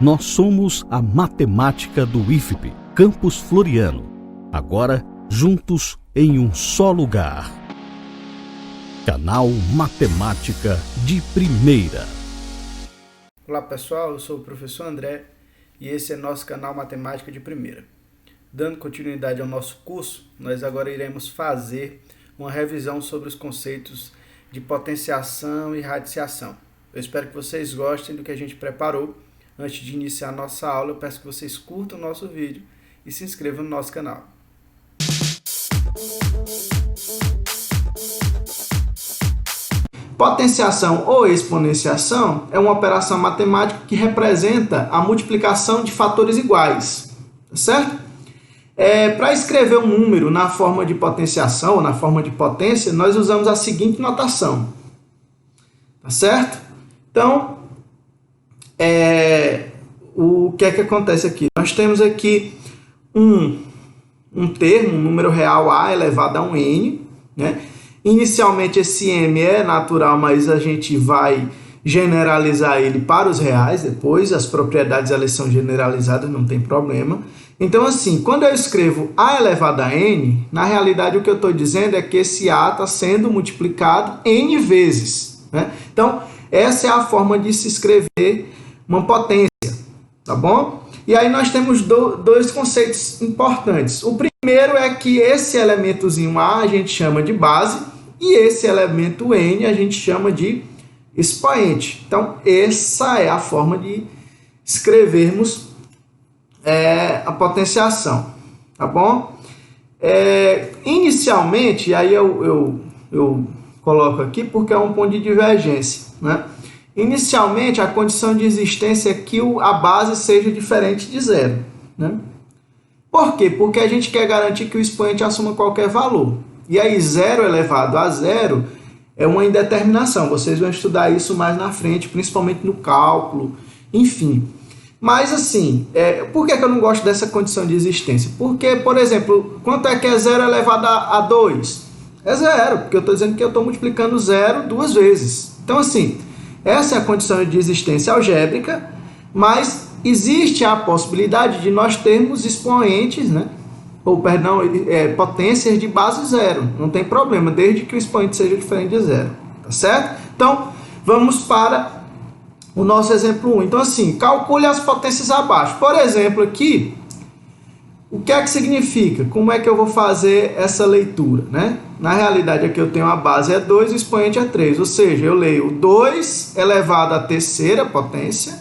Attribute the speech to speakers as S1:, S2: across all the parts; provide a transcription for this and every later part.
S1: Nós somos a matemática do IFP, Campus Floriano. Agora, juntos em um só lugar. Canal Matemática de Primeira.
S2: Olá pessoal, eu sou o professor André e esse é nosso canal Matemática de Primeira. Dando continuidade ao nosso curso, nós agora iremos fazer uma revisão sobre os conceitos de potenciação e radiciação. Eu espero que vocês gostem do que a gente preparou. Antes de iniciar a nossa aula, eu peço que vocês curtam o nosso vídeo e se inscrevam no nosso canal. Potenciação ou exponenciação é uma operação matemática que representa a multiplicação de fatores iguais, tá certo? Para escrever um número na forma de potenciação ou na forma de potência, nós usamos a seguinte notação, tá certo? Então, o que é que acontece aqui? Nós temos aqui um termo, um número real A elevado a um N, né? Inicialmente esse M é natural, mas a gente vai generalizar ele para os reais, depois as propriedades elas são generalizadas, não tem problema. Então assim, quando eu escrevo A elevado a N, na realidade o que eu estou dizendo é que esse A está sendo multiplicado N vezes, né? Então essa é a forma de se escrever uma potência, tá bom? E aí nós temos dois conceitos importantes. O primeiro é que esse elementozinho A a gente chama de base e esse elemento N a gente chama de expoente. Então essa é a forma de escrevermos a potenciação, tá bom? Inicialmente, aí eu coloco aqui porque é um ponto de divergência, né? Inicialmente, a condição de existência é que a base seja diferente de zero, né? Por quê? Porque a gente quer garantir que o expoente assuma qualquer valor. E aí, zero elevado a zero é uma indeterminação. Vocês vão estudar isso mais na frente, principalmente no cálculo, enfim. Mas, assim, por que eu não gosto dessa condição de existência? Porque, por exemplo, quanto é que é zero elevado a 2? É zero, porque eu estou dizendo que eu estou multiplicando zero duas vezes. Então, assim, essa é a condição de existência algébrica, mas existe a possibilidade de nós termos expoentes, né? Potências de base zero. Não tem problema, desde que o expoente seja diferente de zero. Tá certo? Então, vamos para o nosso exemplo 1. Então, assim, calcule as potências abaixo. Por exemplo, aqui, o que é que significa? Como é que eu vou fazer essa leitura, né? Na realidade, aqui eu tenho a base é 2 e o expoente é 3. Ou seja, eu leio 2 elevado à terceira potência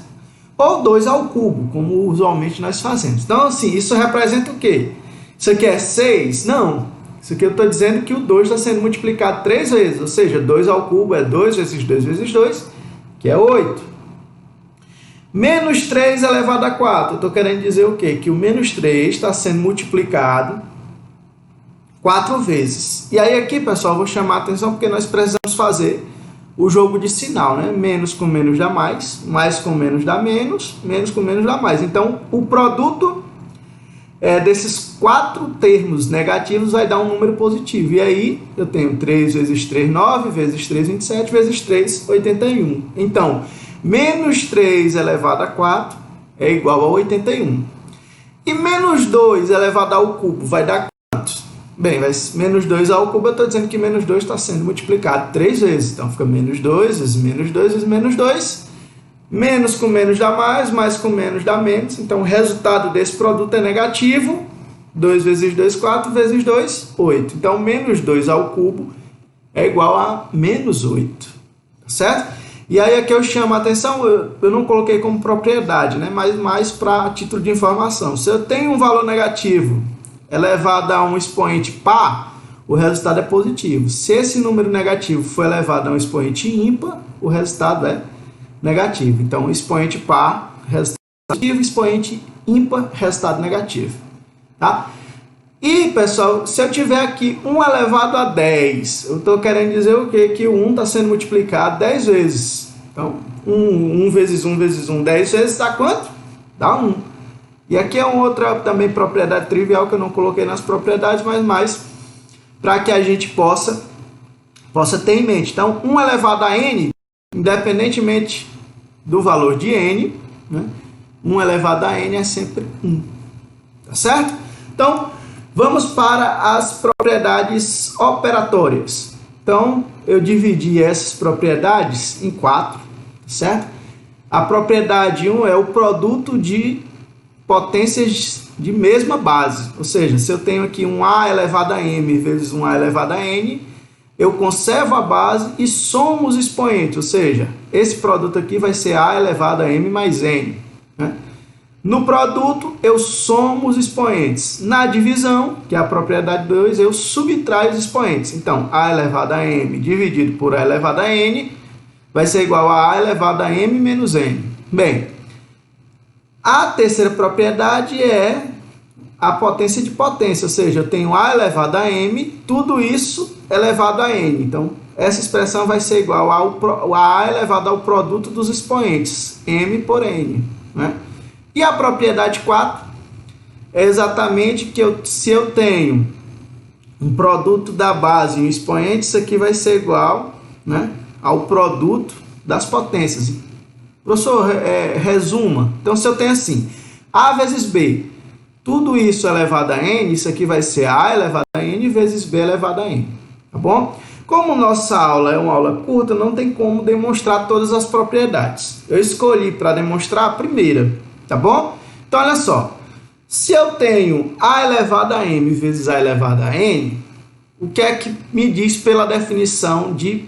S2: ou 2 ao cubo, como usualmente nós fazemos. Então, assim, isso representa o quê? Isso aqui é 6? Não. Isso aqui eu estou dizendo que o 2 está sendo multiplicado 3 vezes. Ou seja, 2 ao cubo é 2 vezes 2 vezes 2, que é 8. Menos 3 elevado a 4. Eu estou querendo dizer o quê? Que o menos 3 está sendo multiplicado 4 vezes. E aí aqui, pessoal, eu vou chamar a atenção porque nós precisamos fazer o jogo de sinal, né? Menos com menos dá mais com menos dá menos com menos dá mais. Então, o produto desses 4 termos negativos vai dar um número positivo. E aí, eu tenho 3 vezes 3, 9, vezes 3, 27, vezes 3, 81. Então, menos 3 elevado a 4 é igual a 81. E menos 2 elevado ao cubo vai dar quanto? Bem, menos 2 ao cubo, eu estou dizendo que menos 2 está sendo multiplicado 3 vezes. Então, fica menos 2 vezes menos 2 vezes menos 2. Menos com menos dá mais com menos dá menos. Então, o resultado desse produto é negativo. 2 vezes 2, 4, vezes 2, 8. Então, menos 2 ao cubo é igual a menos 8. Tá certo? E aí aqui eu chamo a atenção, eu não coloquei como propriedade, né? Mas mais para título de informação. Se eu tenho um valor negativo elevado a um expoente par, o resultado é positivo. Se esse número negativo for elevado a um expoente ímpar, o resultado é negativo. Então, expoente par, resultado positivo, expoente ímpar, resultado negativo. Tá? E, pessoal, se eu tiver aqui 1 elevado a 10, eu estou querendo dizer o quê? Que o 1 está sendo multiplicado 10 vezes. Então, 1 vezes 1 vezes 1, 10 vezes dá quanto? Dá 1. E aqui é uma outra também propriedade trivial que eu não coloquei nas propriedades, mas mais para que a gente possa ter em mente. Então, 1 elevado a n, independentemente do valor de n, né, 1 elevado a n é sempre 1. Tá certo? Então, vamos para as propriedades operatórias. Então, eu dividi essas propriedades em 4, certo? A propriedade 1 é o produto de potências de mesma base. Ou seja, se eu tenho aqui um a elevado a m vezes um a elevado a n, eu conservo a base e somo os expoentes. Ou seja, esse produto aqui vai ser a elevado a m mais n, né? No produto, eu somo os expoentes. Na divisão, que é a propriedade 2, eu subtraio os expoentes. Então, a elevado a m dividido por a elevado a n vai ser igual a elevado a m menos n. Bem, a terceira propriedade é a potência de potência, ou seja, eu tenho a elevado a m, tudo isso elevado a n. Então, essa expressão vai ser igual a elevado ao produto dos expoentes, m por n, né? E a propriedade 4 é exatamente que se eu tenho um produto da base e um expoente, isso aqui vai ser igual, né, ao produto das potências. Professor, resuma. Então, se eu tenho assim, A vezes B, tudo isso elevado a n, isso aqui vai ser A elevado a n vezes B elevado a n. Tá bom? Como nossa aula é uma aula curta, não tem como demonstrar todas as propriedades. Eu escolhi para demonstrar a primeira. Tá bom? Então, olha só. Se eu tenho A elevado a m vezes A elevado a n, o que é que me diz pela definição de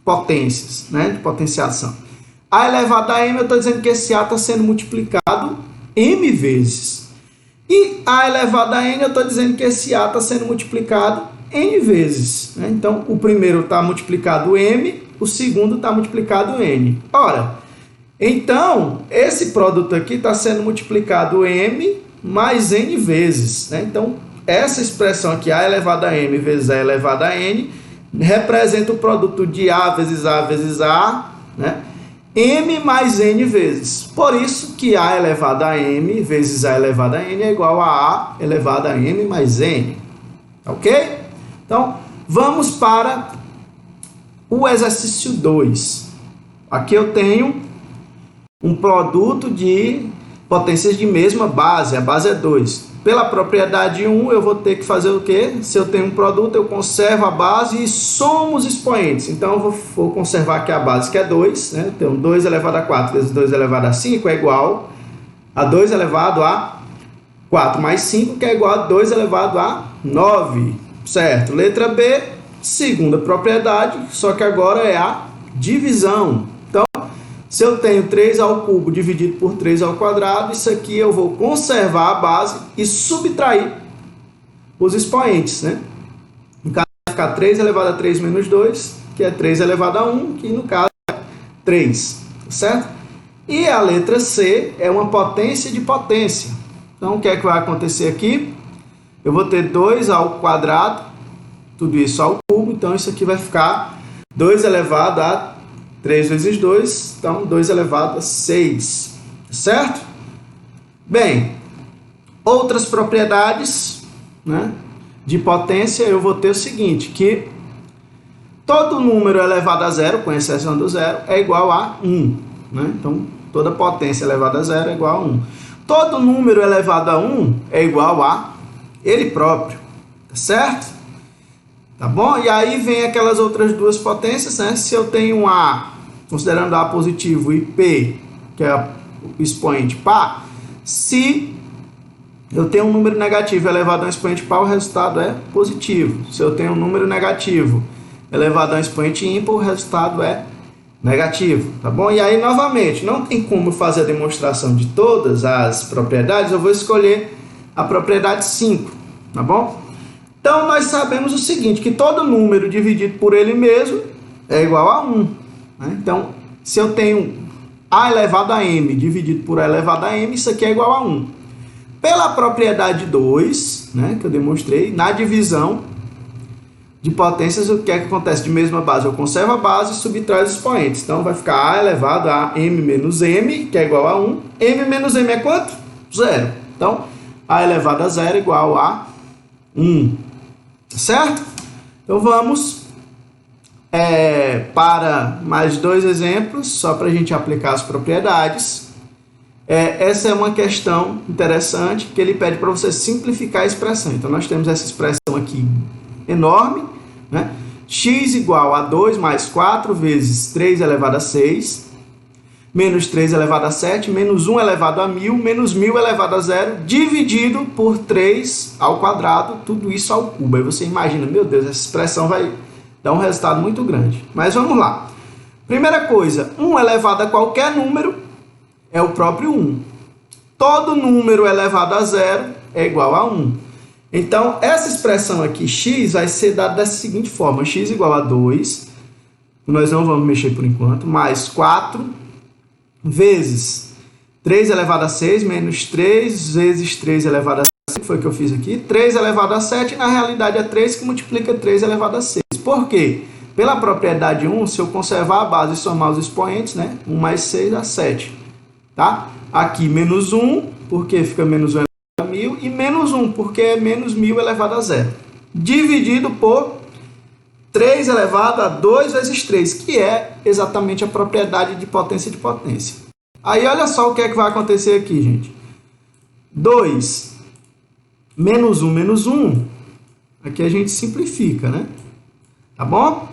S2: potências, né? De potenciação? A elevado a m, eu estou dizendo que esse A está sendo multiplicado m vezes. E A elevado a n, eu estou dizendo que esse A está sendo multiplicado n vezes, né? Então, o primeiro está multiplicado m, o segundo está multiplicado n. Ora, então, esse produto aqui está sendo multiplicado m mais n vezes, né? Então, essa expressão aqui, A elevado a m vezes A elevado a n, representa o produto de A vezes A vezes A, né? M mais n vezes. Por isso que A elevado a m vezes A elevado a n é igual a elevado a m mais n. Ok? Então, vamos para o exercício 2. Aqui eu tenho um produto de potências de mesma base, a base é 2. Pela propriedade 1, eu vou ter que fazer o quê? Se eu tenho um produto, eu conservo a base e somo os expoentes. Então, eu vou conservar aqui a base, que é 2, né? Então, 2 elevado a 4 vezes 2 elevado a 5 é igual a 2 elevado a 4 mais 5, que é igual a 2 elevado a 9. Certo? Letra B, segunda propriedade, só que agora é a divisão. Se eu tenho 3 ao cubo dividido por 3 ao quadrado, isso aqui eu vou conservar a base e subtrair os expoentes, né? No caso, vai ficar 3 elevado a 3 menos 2, que é 3 elevado a 1, que no caso é 3, certo? E a letra C é uma potência de potência. Então, o que é que vai acontecer aqui? Eu vou ter 2 ao quadrado, tudo isso ao cubo, então isso aqui vai ficar 2 elevado a 3 vezes 2, então 2 elevado a 6, certo? Bem, outras propriedades, né, de potência, eu vou ter o seguinte, que todo número elevado a zero, com exceção do zero, é igual a 1, né? Então, toda potência elevada a zero é igual a 1. Todo número elevado a 1 é igual a ele próprio, tá certo? Tá bom? E aí vem aquelas outras duas potências, né? Se eu tenho A, considerando A positivo, e P, que é o expoente par, se eu tenho um número negativo elevado a um expoente par, o resultado é positivo. Se eu tenho um número negativo elevado a um expoente ímpar, o resultado é negativo, tá bom? E aí, novamente, não tem como fazer a demonstração de todas as propriedades, eu vou escolher a propriedade 5, tá bom? Então, nós sabemos o seguinte, que todo número dividido por ele mesmo é igual a 1. Né? Então, se eu tenho A elevado a M dividido por A elevado a M, isso aqui é igual a 1. Pela propriedade 2, né, que eu demonstrei, na divisão de potências, o que é que acontece? De mesma base, eu conservo a base e subtraio os expoentes. Então, vai ficar A elevado a M menos M, que é igual a 1. M menos M é quanto? 0. Então, A elevado a 0 é igual a 1. Certo? Então vamos para mais dois exemplos, só para a gente aplicar as propriedades. Essa é uma questão interessante que ele pede para você simplificar a expressão. Então, nós temos essa expressão aqui enorme, né? X igual a 2 mais 4 vezes 3 elevado a 6, menos 3 elevado a 7, menos 1 elevado a 1000, menos 1000 elevado a 0, dividido por 3 ao quadrado, tudo isso ao cubo. Aí você imagina, meu Deus, essa expressão vai dar um resultado muito grande. Mas vamos lá. Primeira coisa, 1 elevado a qualquer número é o próprio 1. Todo número elevado a 0 é igual a 1. Então, essa expressão aqui, x, vai ser dada da seguinte forma. X igual a 2, nós não vamos mexer por enquanto, mais 4 vezes 3 elevado a 6, menos 3 vezes 3 elevado a 6, que foi o que eu fiz aqui, 3 elevado a 7, na realidade é 3 que multiplica 3 elevado a 6. Por quê? Pela propriedade 1, se eu conservar a base e somar os expoentes, né? 1 mais 6 dá 7. Tá? Aqui menos 1, porque fica menos 1 elevado a 1000, e menos 1, porque é menos 1000 elevado a 0. Dividido por 3 elevado a 2 vezes 3, que é exatamente a propriedade de potência de potência. Aí olha só o que é que vai acontecer aqui, gente. 2 menos 1 menos 1, aqui a gente simplifica, né? Tá bom?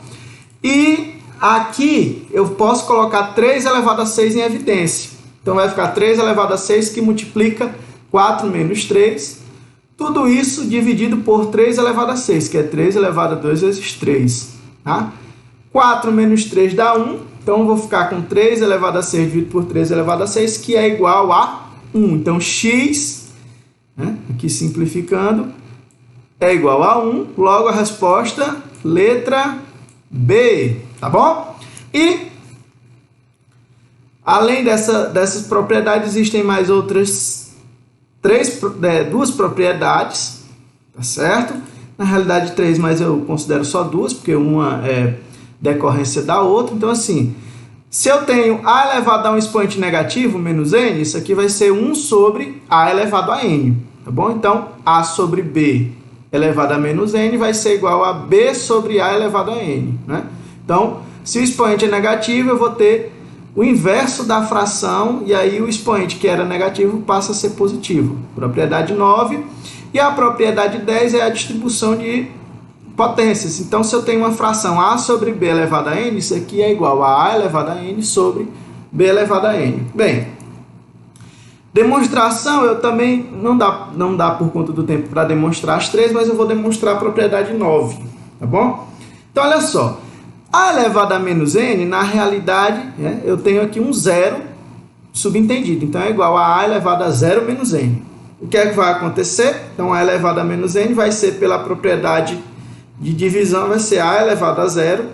S2: E aqui eu posso colocar 3 elevado a 6 em evidência. Então vai ficar 3 elevado a 6 que multiplica 4 menos 3. Tudo isso dividido por 3 elevado a 6, que é 3 elevado a 2 vezes 3. Tá? 4 menos 3 dá 1. Então eu vou ficar com 3 elevado a 6 dividido por 3 elevado a 6, que é igual a 1. Então x, né, aqui simplificando, é igual a 1. Logo a resposta, letra B. Tá bom? E além dessas propriedades, existem mais outras duas propriedades, tá certo? Na realidade, 3, mas eu considero só duas, porque uma é decorrência da outra. Então, assim, se eu tenho a elevado a um expoente negativo, menos n, isso aqui vai ser 1 sobre a elevado a n, tá bom? Então, a sobre b elevado a menos n vai ser igual a b sobre a elevado a n, né? Então, se o expoente é negativo, eu vou ter o inverso da fração, e aí o expoente que era negativo passa a ser positivo. Propriedade 9. E a propriedade 10 é a distribuição de potências. Então, se eu tenho uma fração a sobre b elevado a n, isso aqui é igual a elevado a n sobre b elevado a n. Bem, demonstração, eu também não dá por conta do tempo para demonstrar as três, mas eu vou demonstrar a propriedade 9, tá bom? Então, olha só. A elevado a menos n, na realidade, né, eu tenho aqui um zero subentendido. Então, é igual a elevado a 0 menos n. O que é que vai acontecer? Então, a elevado a menos n vai ser pela propriedade de divisão, vai ser a elevado a 0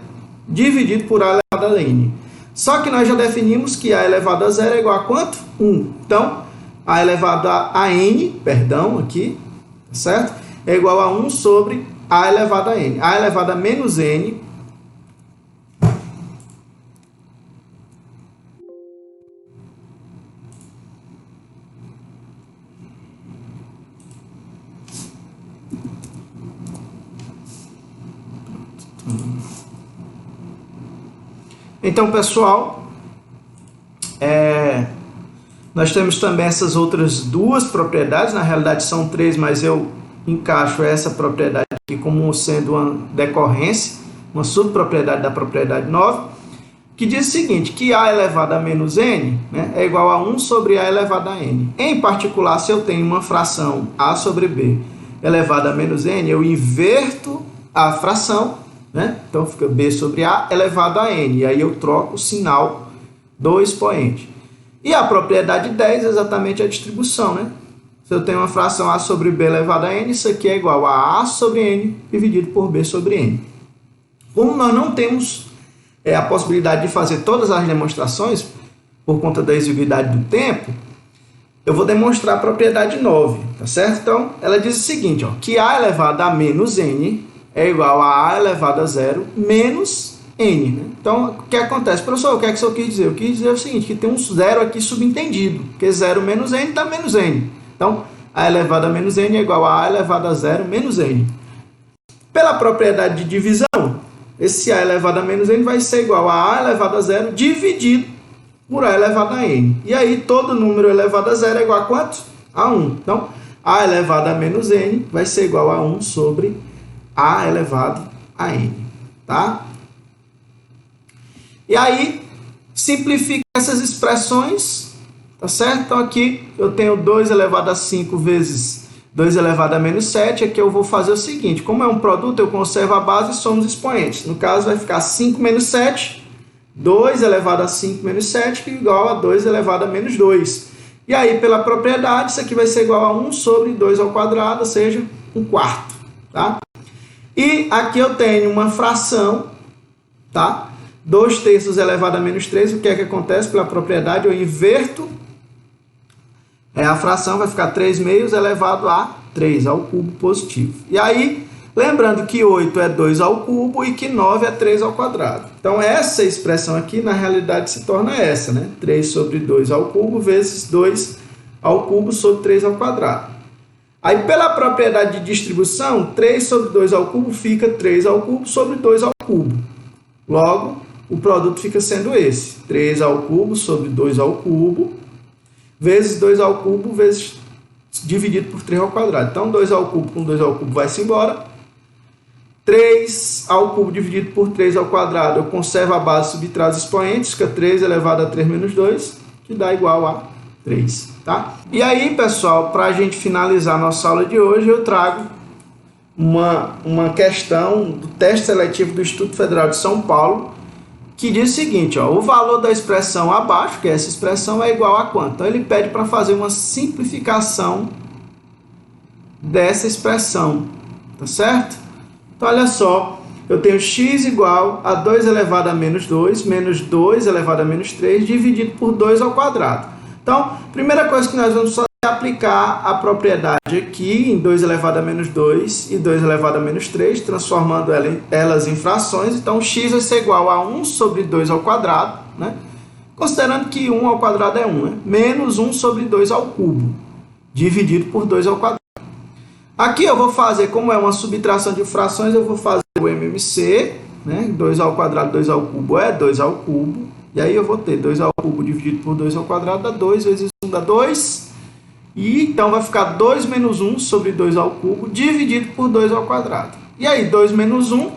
S2: dividido por a elevado a n. Só que nós já definimos que a elevado a 0 é igual a quanto? 1. Então, a elevado a n, perdão, aqui, certo? É igual a 1 sobre a elevado a n. A elevado a menos n Então, pessoal, nós temos também essas outras duas propriedades, na realidade são três, mas eu encaixo essa propriedade aqui como sendo uma decorrência, uma subpropriedade da propriedade 9, que diz o seguinte, que a elevado a menos n, né, é igual a 1 sobre a elevado a n. Em particular, se eu tenho uma fração a sobre b elevado a menos n, eu inverto a fração, né? Então, fica b sobre a elevado a n. E aí eu troco o sinal do expoente. E a propriedade 10 é exatamente a distribuição, né? Se eu tenho uma fração a sobre b elevado a n, isso aqui é igual a sobre n dividido por b sobre n. Como nós não temos a possibilidade de fazer todas as demonstrações, por conta da exiguidade do tempo, eu vou demonstrar a propriedade 9, tá certo? Então, ela diz o seguinte, ó, que a elevado a menos n é igual a elevado a 0 menos n. Né? Então, o que acontece? Professor, o que é que isso quis dizer? Eu quis dizer o seguinte, que tem um zero aqui subentendido, porque 0 menos n dá menos n. Então, a elevado a menos n é igual a elevado a 0 menos n. Pela propriedade de divisão, esse a elevado a menos n vai ser igual a elevado a 0 dividido por A elevado a N. E aí, todo número elevado a 0 é igual a quanto? A 1. Então, A elevado a menos N vai ser igual a 1 sobre A elevado a N. Tá? E aí, simplifica essas expressões, tá certo? Então, aqui eu tenho 2 elevado a 5 vezes 2 elevado a menos 7. Aqui eu vou fazer o seguinte, como é um produto, eu conservo a base e somo os expoentes. No caso, vai ficar 5 menos 7, 2 elevado a 5 menos 7, que é igual a 2 elevado a menos 2. E aí, pela propriedade, isso aqui vai ser igual a 1 sobre 2 ao quadrado, ou seja, 1/4. Tá? E aqui eu tenho uma fração, tá? 2/3 elevado a menos 3. O que é que acontece? Pela propriedade, eu inverto a fração, vai ficar 3/2 elevado a 3 ao cubo positivo. E aí, lembrando que 8 é 2 ao cubo e que 9 é 3 ao quadrado. Então, essa expressão aqui, na realidade, se torna essa, né? 3 sobre 2 ao cubo vezes 2 ao cubo sobre 3 ao quadrado. Aí, pela propriedade de distribuição, 3 sobre 2 ao cubo fica 3 ao cubo sobre 2 ao cubo. Logo, o produto fica sendo esse. 3 ao cubo sobre 2 ao cubo, vezes 2 ao cubo, vezes dividido por 3 ao quadrado. Então, 2 ao cubo com 2 ao cubo vai-se embora. 3 ao cubo dividido por 3 ao quadrado, eu conservo a base, subtrai os expoentes, fica 3 elevado a 3 menos 2, que dá igual a 3. Tá? E aí, pessoal, para a gente finalizar a nossa aula de hoje, eu trago uma questão do teste seletivo do Instituto Federal de São Paulo, que diz o seguinte, ó, o valor da expressão abaixo, que é essa expressão, é igual a quanto? Então, ele pede para fazer uma simplificação dessa expressão, tá certo? Então, olha só, eu tenho x igual a 2 elevado a menos 2, menos 2 elevado a menos 3, dividido por 2 ao quadrado. Então, primeira coisa que nós vamos fazer é aplicar a propriedade aqui em 2 elevado a menos 2 e 2 elevado a menos 3, transformando elas em frações. Então, x vai ser igual a 1 sobre 2 ao quadrado, né? Considerando que 1 ao quadrado é 1, né? Menos 1 sobre 2 ao cubo, dividido por 2 ao quadrado. Aqui eu vou fazer, como é uma subtração de frações, eu vou fazer o MMC, né? 2 ao quadrado, 2 ao cubo é 2 ao cubo. E aí eu vou ter 2 ao cubo dividido por 2 ao quadrado dá 2, vezes 1 dá 2. E então vai ficar 2 menos 1 sobre 2 ao cubo dividido por 2 ao quadrado. E aí 2 menos 1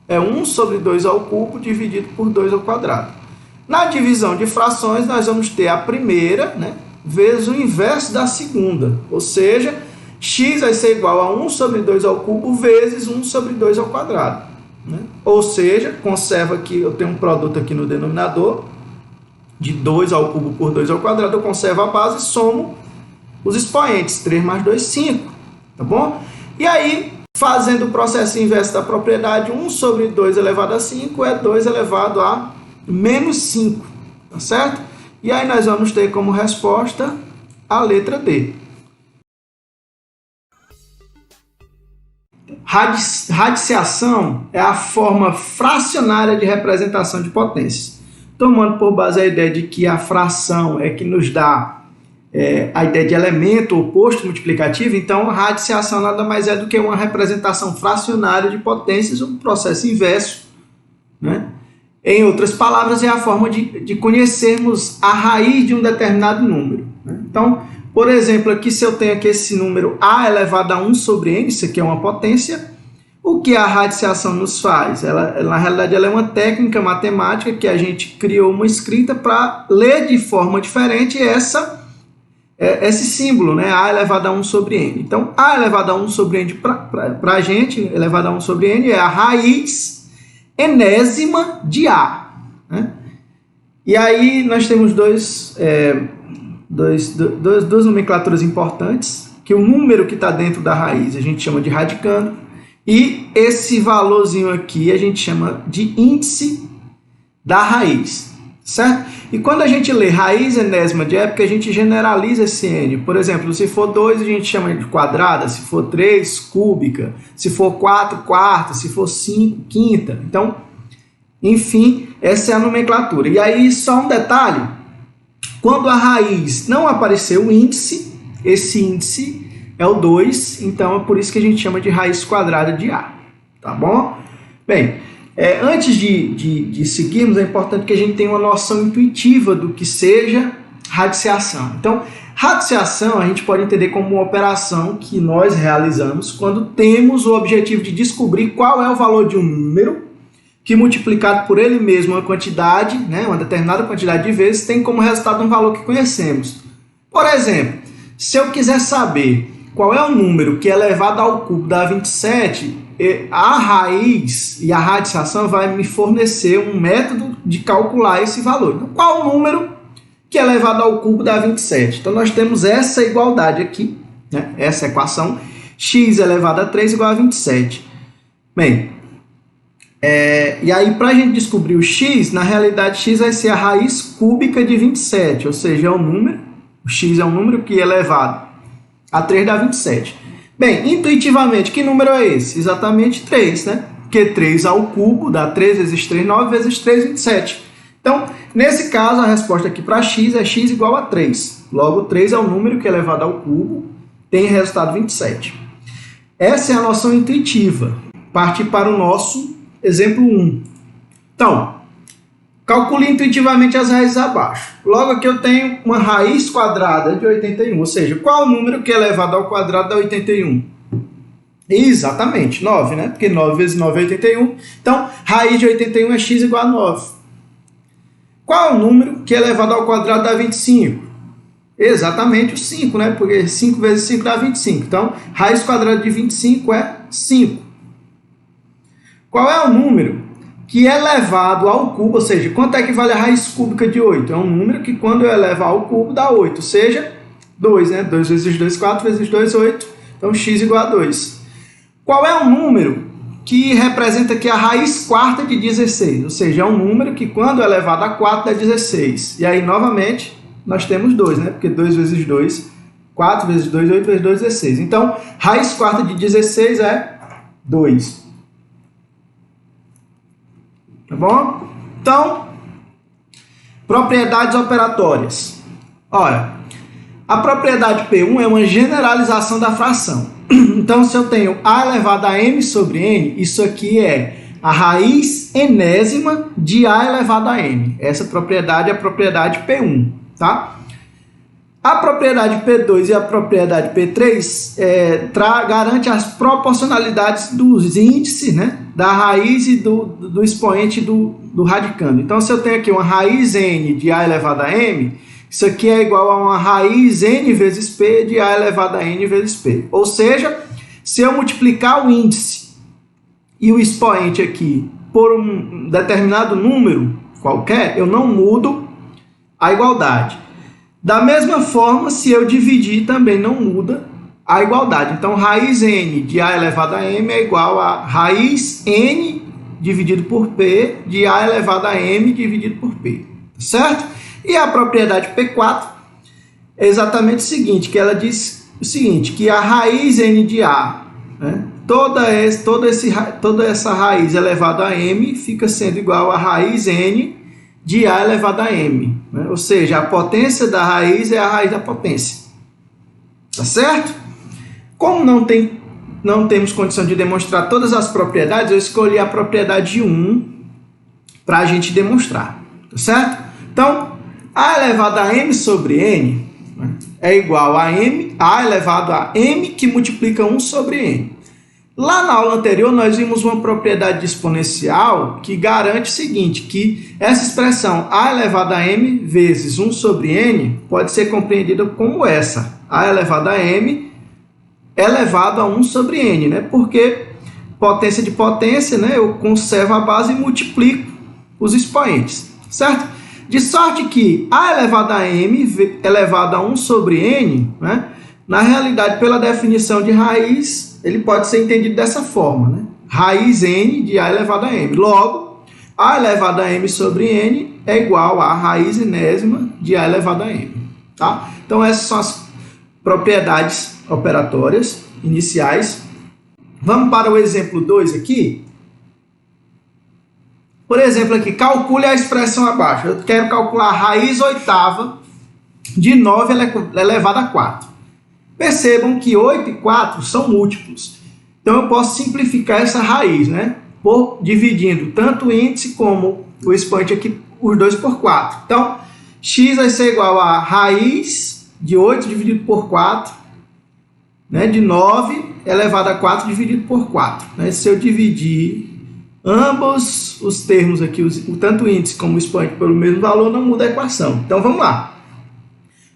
S2: é 1 sobre 2 ao cubo dividido por 2 ao quadrado. Na divisão de frações, nós vamos ter a primeira, né, vezes o inverso da segunda. Ou seja, x vai ser igual a 1 sobre 2 ao cubo vezes 1 sobre 2 ao quadrado. Né? Ou seja, conserva aqui, eu tenho um produto aqui no denominador, de 2 ao cubo por 2 ao quadrado, eu conservo a base e somo os expoentes. 3 mais 2, 5. Tá bom? E aí, fazendo o processo inverso da propriedade, 1 sobre 2 elevado a 5 é 2 elevado a menos 5. Tá certo? E aí nós vamos ter como resposta a letra D. Radiciação é a forma fracionária de representação de potências. Tomando por base a ideia de que a fração é que nos dá a ideia de elemento oposto multiplicativo, então a radiciação nada mais é do que uma representação fracionária de potências, um processo inverso, né? Em outras palavras, é a forma de conhecermos a raiz de um determinado número, né? Então, por exemplo, aqui se eu tenho aqui esse número a elevado a 1 sobre n, isso aqui é uma potência, o que a radiciação nos faz? Na realidade, ela é uma técnica matemática que a gente criou uma escrita para ler de forma diferente esse símbolo, né? A elevado a 1 sobre n. Então, a elevado a 1 sobre n para a gente, elevado a 1 sobre n, é a raiz enésima de a, né? E aí nós temos duas nomenclaturas importantes, que o número que está dentro da raiz a gente chama de radicando, e esse valorzinho aqui a gente chama de índice da raiz, certo? E quando a gente lê raiz enésima de é porque a gente generaliza esse n. Por exemplo, se for 2 a gente chama de quadrada, se for 3, cúbica, se for 4, quarta, se for 5, quinta. Então, enfim, essa é a nomenclatura. E aí, só um detalhe, quando a raiz não aparecer o índice, esse índice é o 2, então é por isso que a gente chama de raiz quadrada de A, tá bom? Bem, Antes de seguirmos, é importante que a gente tenha uma noção intuitiva do que seja radiciação. Então, radiciação a gente pode entender como uma operação que nós realizamos quando temos o objetivo de descobrir qual é o valor de um número que, multiplicado por ele mesmo uma quantidade, né, uma determinada quantidade de vezes, tem como resultado um valor que conhecemos. Por exemplo, se eu quiser saber qual é o número que elevado ao cubo dá 27, a raiz e a radiciação vai me fornecer um método de calcular esse valor. Então, qual o número que elevado ao cubo dá 27? Então, nós temos essa igualdade aqui, né? Essa equação, x elevado a 3 igual a 27. Bem, e aí para a gente descobrir o x, na realidade x vai ser a raiz cúbica de 27, ou seja, é um número, o x é um número que elevado a 3 dá 27. Bem, intuitivamente, que número é esse? Exatamente 3, né? Porque 3 ao cubo dá 3 vezes 3, 9 vezes 3, 27. Então, nesse caso, a resposta aqui para x é x igual a 3. Logo, 3 é o número que elevado ao cubo tem resultado 27. Essa é a noção intuitiva. Partir para o nosso exemplo 1. Então, calcule intuitivamente as raízes abaixo. Logo aqui eu tenho uma raiz quadrada de 81, ou seja, qual o número que é elevado ao quadrado dá 81? Exatamente, 9, né? Porque 9 vezes 9 é 81. Então, raiz de 81 é x igual a 9. Qual é o número que é elevado ao quadrado dá 25? Exatamente o 5, né? Porque 5 vezes 5 dá 25. Então, raiz quadrada de 25 é 5. Qual é o número que é elevado ao cubo, ou seja, quanto é que vale a raiz cúbica de 8? É um número que quando eu elevar ao cubo dá 8, ou seja, 2, né? 2 vezes 2, 4 vezes 2, 8. Então, x igual a 2. Qual é o número que representa aqui a raiz quarta de 16? Ou seja, é um número que quando é elevado a 4 dá 16. E aí, novamente, nós temos 2, né? Porque 2 vezes 2, 4 vezes 2, 8 vezes 2, 16. Então, raiz quarta de 16 é 2. Tá bom? Então, propriedades operatórias. Ora, a propriedade P1 é uma generalização da fração. Então, se eu tenho a elevado a m sobre n, isso aqui é a raiz enésima de a elevado a m. Essa propriedade é a propriedade P1, tá? A propriedade P2 e a propriedade P3 garante as proporcionalidades dos índices, né, da raiz e do expoente do radicando. Então, se eu tenho aqui uma raiz n de a elevado a m, isso aqui é igual a uma raiz n vezes p de a elevado a n vezes p. Ou seja, se eu multiplicar o índice e o expoente aqui por um determinado número qualquer, eu não mudo a igualdade. Da mesma forma, se eu dividir, também não muda a igualdade. Então, raiz n de a elevado a m é igual a raiz n dividido por p de a elevado a m dividido por p. Certo? E a propriedade P4 é exatamente o seguinte, que ela diz o seguinte, que a raiz n de a, né, toda essa raiz elevada a m fica sendo igual a raiz n de a elevado a m, né? Ou seja, a potência da raiz é a raiz da potência. Tá certo? Como não temos condição de demonstrar todas as propriedades, eu escolhi a propriedade 1 para a gente demonstrar. Tá certo? Então, a elevado a m sobre n, né, é igual a a elevado a m que multiplica 1 sobre n. Lá na aula anterior, nós vimos uma propriedade de exponencial que garante o seguinte, que essa expressão a elevado a m vezes 1 sobre n pode ser compreendida como essa, a elevado a m elevado a 1 sobre n, né? Porque potência de potência, né, eu conservo a base e multiplico os expoentes, certo? De sorte que a elevado a m elevado a 1 sobre n, né, na realidade, pela definição de raiz, ele pode ser entendido dessa forma, né? Raiz n de a elevado a m. Logo, a elevado a m sobre n é igual a raiz enésima de a elevado a m. Tá? Então, essas são as propriedades operatórias iniciais. Vamos para o exemplo 2 aqui. Por exemplo, aqui, calcule a expressão abaixo. Eu quero calcular a raiz oitava de 9 elevado a 4. Percebam que 8 e 4 são múltiplos. Então, eu posso simplificar essa raiz, né? dividindo tanto o índice como o expoente aqui, os dois por 4. Então, x vai ser igual a raiz de 8 dividido por 4, né, de 9 elevado a 4 dividido por 4. Né? Se eu dividir ambos os termos aqui, tanto o índice como o expoente, pelo mesmo valor, não muda a equação. Então, vamos lá.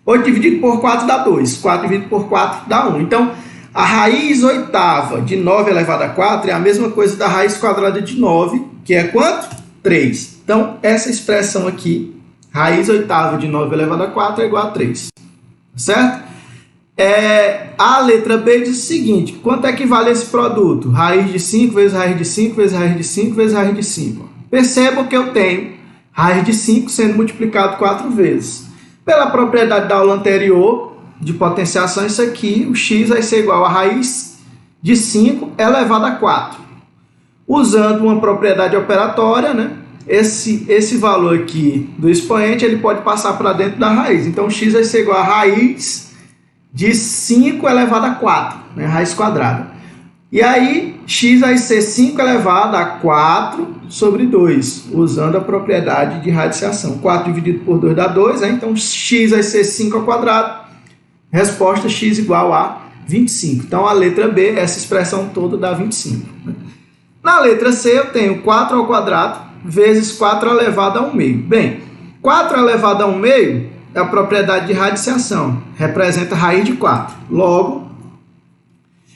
S2: 8 dividido por 4 dá 2. 4 dividido por 4 dá 1. Então, a raiz oitava de 9 elevado a 4 é a mesma coisa da raiz quadrada de 9, que é quanto? 3. Então, essa expressão aqui, raiz oitava de 9 elevado a 4 é igual a 3. Certo? A letra B diz o seguinte: quanto é que vale esse produto? Raiz de 5 vezes raiz de 5 vezes raiz de 5 vezes raiz de 5. Perceba que eu tenho raiz de 5 sendo multiplicado 4 vezes. Pela propriedade da aula anterior de potenciação, isso aqui, o x vai ser igual a raiz de 5 elevado a 4. Usando uma propriedade operatória, né? Esse valor aqui do expoente, ele pode passar para dentro da raiz. Então, x vai ser igual a raiz de 5 elevado a 4, né? Raiz quadrada. E aí, x vai ser 5 elevado a 4 sobre 2, usando a propriedade de radiciação. 4 dividido por 2 dá 2, né? Então x vai ser 5 ao quadrado. Resposta x igual a 25. Então, a letra B, essa expressão toda dá 25. Né? Na letra C, eu tenho 4 ao quadrado vezes 4 elevado a 1 meio. Bem, 4 elevado a 1 meio é a propriedade de radiciação. Representa a raiz de 4. Logo,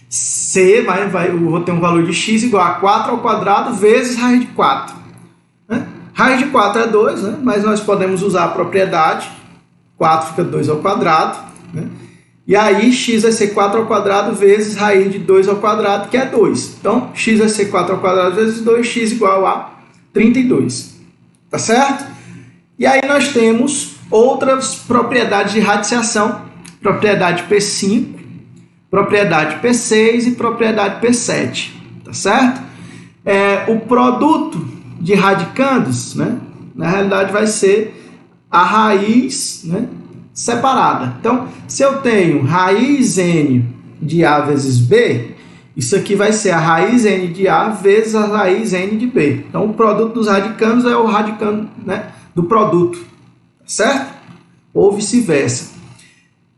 S2: C eu vou ter um valor de x igual a 4 ao quadrado vezes raiz de 4. Né? Raiz de 4 é 2, né? Mas nós podemos usar a propriedade. 4 fica 2 ao quadrado. Né? E aí, x vai ser 4 ao quadrado vezes raiz de 2 ao quadrado, que é 2. Então, x vai ser 4 ao quadrado vezes 2, x igual a 32. Tá certo? E aí nós temos outras propriedades de radiciação. Propriedade P5, propriedade P6 e propriedade P7. Tá certo? O produto de radicandos, né, na realidade, vai ser a raiz, né, separada. Então, se eu tenho raiz n de A vezes B, isso aqui vai ser a raiz n de A vezes a raiz n de B. Então, o produto dos radicandos é o radicando, né, do produto. Certo? Ou vice-versa.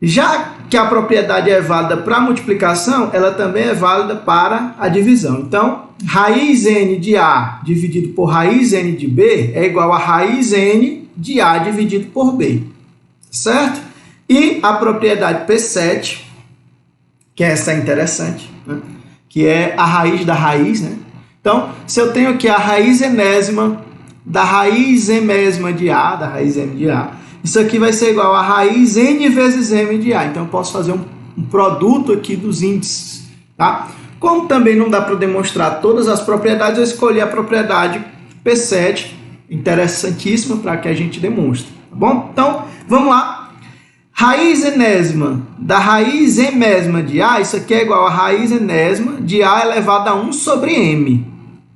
S2: Já que a propriedade é válida para a multiplicação, ela também é válida para a divisão. Então, raiz n de A dividido por raiz n de B é igual a raiz n de A dividido por B. Certo? E a propriedade P7, que essa é interessante, né? Que é a raiz da raiz. Né? Então, se eu tenho aqui a raiz enésima da raiz emésima de A, da raiz m de A, isso aqui vai ser igual a raiz n vezes m de A. Então, eu posso fazer um produto aqui dos índices. Tá? Como também não dá para demonstrar todas as propriedades, eu escolhi a propriedade P7, interessantíssima para que a gente demonstre. Tá bom? Então, vamos lá. Raiz enésima da raiz emésima de A, isso aqui é igual a raiz enésima de A elevado a 1 sobre m.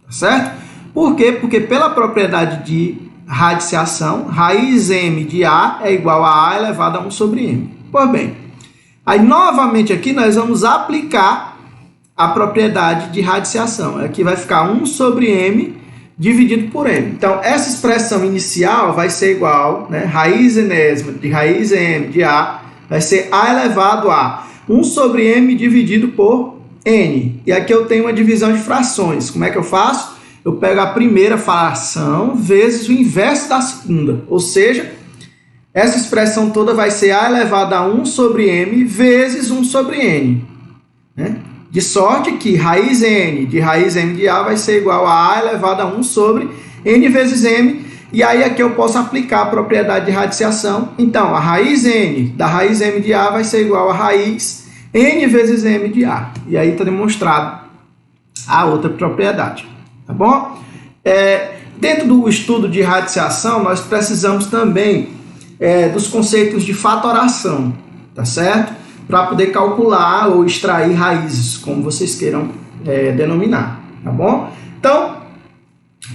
S2: Tá certo? Por quê? Porque pela propriedade de radiciação, raiz m de A é igual a elevado a 1 sobre m. Pois bem, aí novamente aqui nós vamos aplicar a propriedade de radiciação. Aqui vai ficar 1 sobre m dividido por m. Então, essa expressão inicial vai ser igual, né, raiz enésima de raiz m de A vai ser A elevado a 1 sobre m dividido por n. E aqui eu tenho uma divisão de frações. Como é que eu faço? Eu pego a primeira fração vezes o inverso da segunda. Ou seja, essa expressão toda vai ser A elevado a 1 sobre m vezes 1 sobre n. Né? De sorte que raiz n de raiz m de A vai ser igual a A elevado a 1 sobre n vezes m. E aí aqui eu posso aplicar a propriedade de radiciação. Então, a raiz n da raiz m de A vai ser igual a raiz n vezes m de A. E aí está demonstrado a outra propriedade. Tá bom? Dentro do estudo de radiciação, nós precisamos também dos conceitos de fatoração, tá certo? Para poder calcular ou extrair raízes, como vocês queiram denominar, tá bom? Então,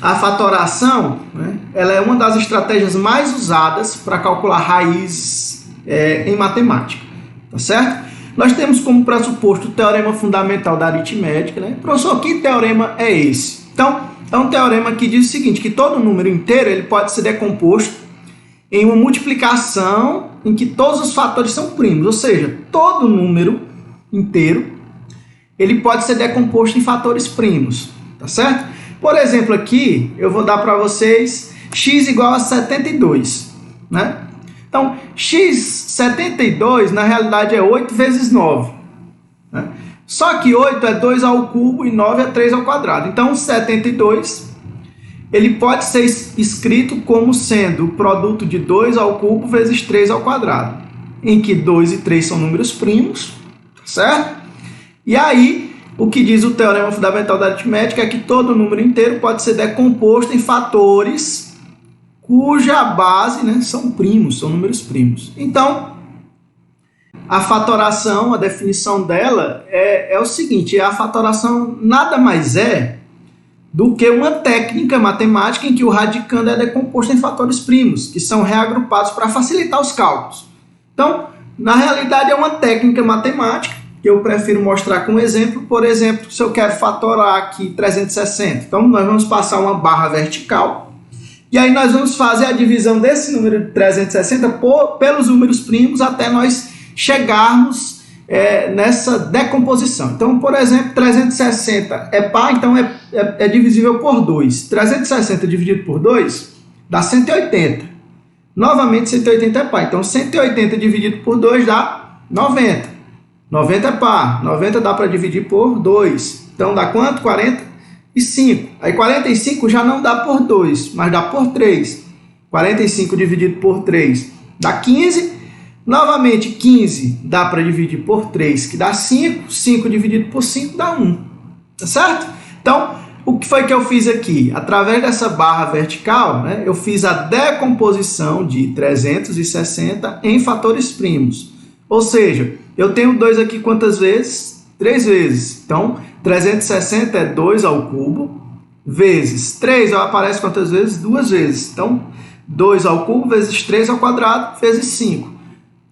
S2: a fatoração, né, ela é uma das estratégias mais usadas para calcular raízes em matemática, tá certo? Nós temos como pressuposto o teorema fundamental da aritmética, né? Professor, que teorema é esse? Então, é um teorema que diz o seguinte, que todo número inteiro ele pode ser decomposto em uma multiplicação em que todos os fatores são primos, ou seja, todo número inteiro ele pode ser decomposto em fatores primos, tá certo? Por exemplo, aqui eu vou dar para vocês x igual a 72, né? Então, x72 na realidade é 8 vezes 9, né? Só que 8 é 2 ao cubo e 9 é 3 ao quadrado. Então, 72 ele pode ser escrito como sendo o produto de 2 ao cubo vezes 3 ao quadrado, em que 2 e 3 são números primos, certo? E aí, o que diz o teorema fundamental da aritmética é que todo número inteiro pode ser decomposto em fatores cuja base, né, são primos, são números primos. Então, a fatoração, a definição dela é o seguinte, a fatoração nada mais é do que uma técnica matemática em que o radicando é decomposto em fatores primos, que são reagrupados para facilitar os cálculos. Então, na realidade, é uma técnica matemática que eu prefiro mostrar com um exemplo. Por exemplo, se eu quero fatorar aqui 360, então nós vamos passar uma barra vertical, e aí nós vamos fazer a divisão desse número de 360 pelos números primos até nós chegarmos nessa decomposição. Então, por exemplo, 360 é par, então é divisível por 2. 360 dividido por 2 dá 180. Novamente, 180 é par. Então, 180 dividido por 2 dá 90. 90 é par. 90 dá para dividir por 2. Então, dá quanto? 45. Aí, 45 já não dá por 2, mas dá por 3. 45 dividido por 3 dá 15. Novamente, 15 dá para dividir por 3, que dá 5. 5 dividido por 5 dá 1. Tá certo? Então, o que foi que eu fiz aqui? Através dessa barra vertical, né, eu fiz a decomposição de 360 em fatores primos. Ou seja, eu tenho 2 aqui quantas vezes? 3 vezes. Então, 360 é 2 ao cubo, vezes 3, aparece quantas vezes? 2 vezes. Então, 2 ao cubo vezes 3 ao quadrado, vezes 5.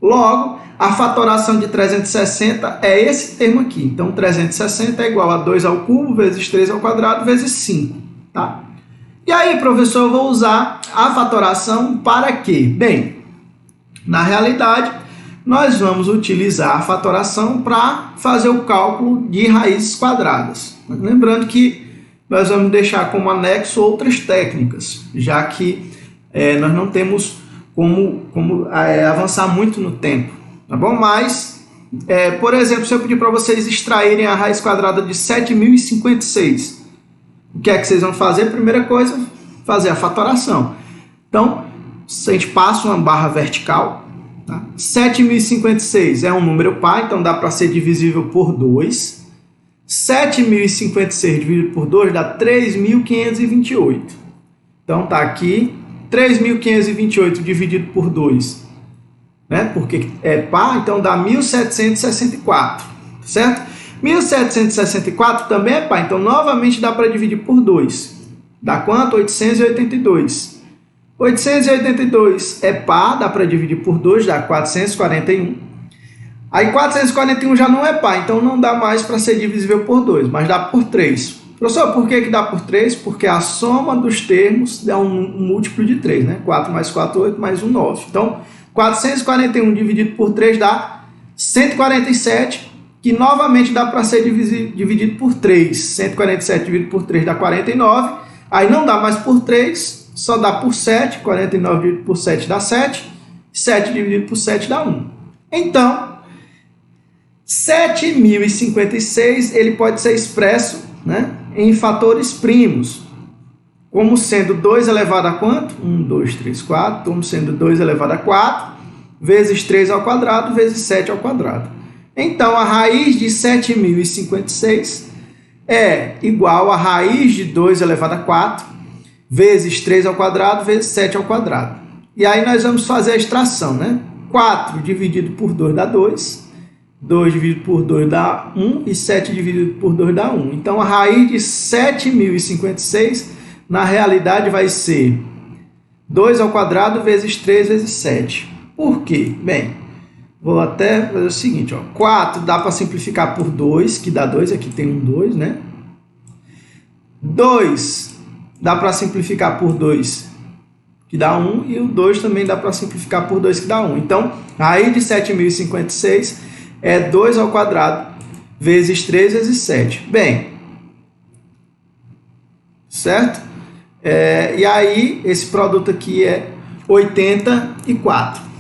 S2: Logo, a fatoração de 360 é esse termo aqui. Então, 360 é igual a 2 ao cubo vezes 3 ao quadrado vezes 5. Tá? E aí, professor, eu vou usar a fatoração para quê? Bem, na realidade, nós vamos utilizar a fatoração para fazer o cálculo de raízes quadradas. Lembrando que nós vamos deixar como anexo outras técnicas, já que nós não temos como avançar muito no tempo, tá bom? Mas, por exemplo, se eu pedir para vocês extraírem a raiz quadrada de 7.056, o que é que vocês vão fazer? Primeira coisa, fazer a fatoração. Então, a gente passa uma barra vertical, tá? 7.056 é um número par, então dá para ser divisível por 2. 7.056 dividido por 2 dá 3.528. Então, tá aqui. 3.528 dividido por 2, né? Porque é par, então dá 1.764, certo? 1.764 também é par, então novamente dá para dividir por 2. Dá quanto? 882. 882 é par, dá para dividir por 2, dá 441. Aí 441 já não é par, então não dá mais para ser divisível por 2, mas dá por 3. Professor, por que dá por 3? Porque a soma dos termos dá um múltiplo de 3, né? 4 mais 4, 8, mais 1, 9. Então, 441 dividido por 3 dá 147, que novamente dá para ser dividido por 3. 147 dividido por 3 dá 49. Aí não dá mais por 3, só dá por 7. 49 dividido por 7 dá 7. 7 dividido por 7 dá 1. Então, 7.056 ele pode ser expresso, né, em fatores primos, como sendo 2 elevado a quanto? 1, 2, 3, 4, como sendo 2 elevado a 4, vezes 3 ao quadrado, vezes 7 ao quadrado. Então, a raiz de 7.056 é igual a raiz de 2 elevado a 4, vezes 3 ao quadrado, vezes 7 ao quadrado. E aí nós vamos fazer a extração, né? 4 dividido por 2 dá 2, 2 dividido por 2 dá 1 e 7 dividido por 2 dá 1. Então, a raiz de 7.056, na realidade, vai ser 2 ao quadrado vezes 3 vezes 7. Por quê? Bem, vou até fazer o seguinte, ó. 4 dá para simplificar por 2, que dá 2, aqui tem um 2, né? 2 dá para simplificar por 2, que dá 1, e o 2 também dá para simplificar por 2, que dá 1. Então, raiz de 7.056 é 2 ao quadrado vezes 3 vezes 7. Bem, certo? E aí, esse produto aqui é 84.